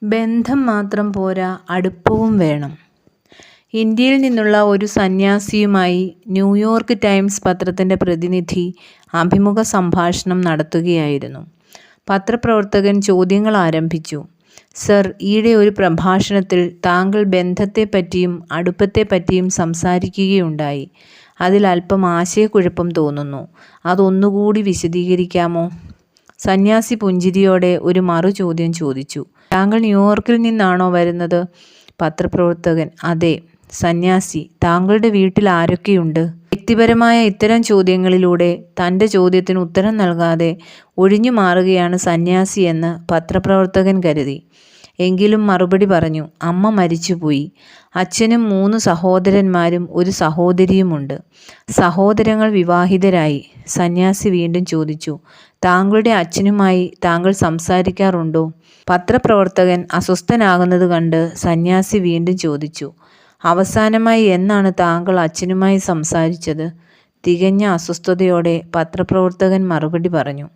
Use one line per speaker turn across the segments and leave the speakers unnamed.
ബന്ധം മാത്രം പോരാ, അടുപ്പവും വേണം. ഇന്ത്യയിൽ നിന്നുള്ള ഒരു സന്യാസിയുമായി ന്യൂയോർക്ക് ടൈംസ് പത്രത്തിൻ്റെ പ്രതിനിധി അഭിമുഖ സംഭാഷണം നടത്തുകയായിരുന്നു. പത്രപ്രവർത്തകൻ ചോദ്യങ്ങൾ ആരംഭിച്ചു. സർ, ഈയിടെ ഒരു പ്രഭാഷണത്തിൽ താങ്കൾ ബന്ധത്തെപ്പറ്റിയും അടുപ്പത്തെപ്പറ്റിയും സംസാരിക്കുകയുണ്ടായി. അതിൽ അല്പം ആശയക്കുഴപ്പം തോന്നുന്നു. അതൊന്നുകൂടി വിശദീകരിക്കാമോ? സന്യാസി പുഞ്ചിരിയോടെ ഒരു മറുചോദ്യം ചോദിച്ചു. താങ്കൾ ന്യൂയോർക്കിൽ നിന്നാണോ വരുന്നത്? പത്രപ്രവർത്തകൻ: അതെ. സന്യാസി: താങ്കളുടെ വീട്ടിൽ ആരൊക്കെയുണ്ട്? വ്യക്തിപരമായ ഇത്തരം ചോദ്യങ്ങളിലൂടെ തൻ്റെ ചോദ്യത്തിന് ഉത്തരം നൽകാതെ ഒഴിഞ്ഞു മാറുകയാണ് സന്യാസി എന്ന് പത്രപ്രവർത്തകൻ കരുതി. എങ്കിലും മറുപടി പറഞ്ഞു. അമ്മ മരിച്ചുപോയി. അച്ഛനും 3 സഹോദരന്മാരും ഒരു സഹോദരിയുമുണ്ട്. സഹോദരങ്ങൾ വിവാഹിതരായി. സന്യാസി വീണ്ടും ചോദിച്ചു. താങ്കളുടെ അച്ഛനുമായി താങ്കൾ സംസാരിക്കാറുണ്ടോ? പത്രപ്രവർത്തകൻ അസ്വസ്ഥനാകുന്നത് കണ്ട് സന്യാസി വീണ്ടും ചോദിച്ചു. അവസാനമായി എന്നാണ് താങ്കൾ അച്ഛനുമായി സംസാരിച്ചത്? തികഞ്ഞ അസ്വസ്ഥതയോടെ പത്രപ്രവർത്തകൻ മറുപടി പറഞ്ഞു.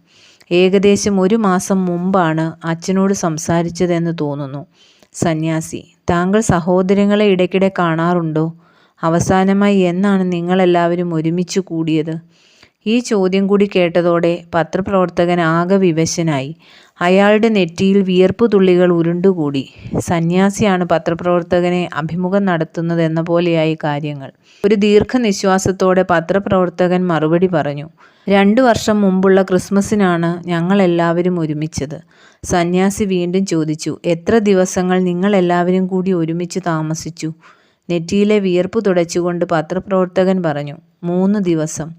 ഏകദേശം 1 മാസം മുമ്പാണ് അച്ഛനോട് സംസാരിച്ചതെന്ന് തോന്നുന്നു. സന്യാസി: താങ്കൾ സഹോദരങ്ങളെ ഇടയ്ക്കിടെ കാണാറുണ്ടോ? അവസാനമായി എന്നാണ് നിങ്ങളെല്ലാവരും ഒരുമിച്ച് കൂടിയത്? ഈ ചോദ്യം കൂടി കേട്ടതോടെ പത്രപ്രവർത്തകൻ ആകെ വിവശനായി. അയാളുടെ നെറ്റിയിൽ വിയർപ്പ് തുള്ളികൾ ഉരുണ്ടുകൂടി. സന്യാസിയാണ് പത്രപ്രവർത്തകനെ അഭിമുഖം നടത്തുന്നതെന്ന പോലെയായി കാര്യങ്ങൾ. ഒരു ദീർഘനിശ്വാസത്തോടെ പത്രപ്രവർത്തകൻ മറുപടി പറഞ്ഞു. 2 വർഷം മുമ്പുള്ള ക്രിസ്മസിനാണ് ഞങ്ങളെല്ലാവരും ഒരുമിച്ചത്. സന്യാസി വീണ്ടും ചോദിച്ചു. എത്ര ദിവസങ്ങൾ നിങ്ങളെല്ലാവരും കൂടി ഒരുമിച്ച് താമസിച്ചു? നെറ്റിയിലെ വിയർപ്പ് തുടച്ചുകൊണ്ട് പത്രപ്രവർത്തകൻ പറഞ്ഞു. 3 ദിവസം.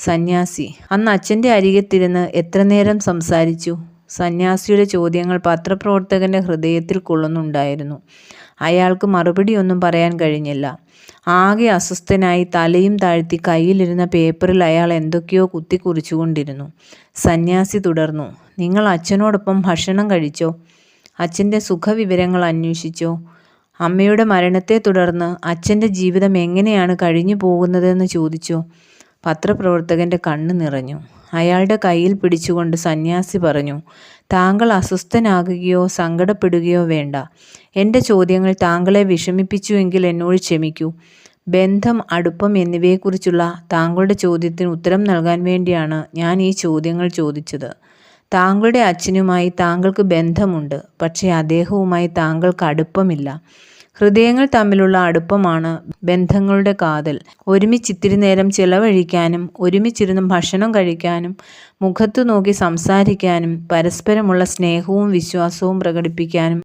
സന്യാസി: അന്ന് അച്ഛൻ്റെ അരികത്തിരുന്ന് എത്ര നേരം സംസാരിച്ചു? സന്യാസിയുടെ ചോദ്യങ്ങൾ പത്രപ്രവർത്തകൻ്റെ ഹൃദയത്തിൽ കൊള്ളുന്നുണ്ടായിരുന്നു. അയാൾക്ക് മറുപടിയൊന്നും പറയാൻ കഴിഞ്ഞില്ല. ആകെ അസ്വസ്ഥനായി തലയും താഴ്ത്തി കയ്യിലിരുന്ന പേപ്പറിൽ അയാൾ എന്തൊക്കെയോ കുത്തിക്കുറിച്ചുകൊണ്ടിരുന്നു. സന്യാസി തുടർന്നു. നിങ്ങൾ അച്ഛനോടൊപ്പം ഭക്ഷണം കഴിച്ചോ? അച്ഛൻ്റെ സുഖവിവരങ്ങൾ അന്വേഷിച്ചോ? അമ്മയുടെ മരണത്തെ തുടർന്ന് അച്ഛൻ്റെ ജീവിതം എങ്ങനെയാണ് കഴിഞ്ഞു പോകുന്നതെന്ന് ചോദിച്ചോ? പത്രപ്രവർത്തകൻ്റെ കണ്ണ് നിറഞ്ഞു. അയാളുടെ കയ്യിൽ പിടിച്ചുകൊണ്ട് സന്യാസി പറഞ്ഞു. താങ്കൾ അസ്വസ്ഥനാകുകയോ സങ്കടപ്പെടുകയോ വേണ്ട. എൻ്റെ ചോദ്യങ്ങൾ താങ്കളെ വിഷമിപ്പിച്ചുവെങ്കിൽ എന്നോട് ക്ഷമിക്കൂ. ബന്ധം, അടുപ്പം എന്നിവയെക്കുറിച്ചുള്ള താങ്കളുടെ ചോദ്യത്തിന് ഉത്തരം നൽകാൻ വേണ്ടിയാണ് ഞാൻ ഈ ചോദ്യങ്ങൾ ചോദിച്ചത്. താങ്കളുടെ അച്ഛനുമായി താങ്കൾക്ക് ബന്ധമുണ്ട്, പക്ഷേ അദ്ദേഹവുമായി താങ്കൾക്ക് അടുപ്പമില്ല. ഹൃദയങ്ങൾ തമ്മിലുള്ള അടുപ്പമാണ് ബന്ധങ്ങളുടെ കാതൽ. ഒരുമിച്ചിത്തിരി നേരം ചിലവഴിക്കാനും ഒരുമിച്ചിരുന്ന് ഭക്ഷണം കഴിക്കാനും മുഖത്തു നോക്കി സംസാരിക്കാനും പരസ്പരമുള്ള സ്നേഹവും വിശ്വാസവും പ്രകടിപ്പിക്കാനും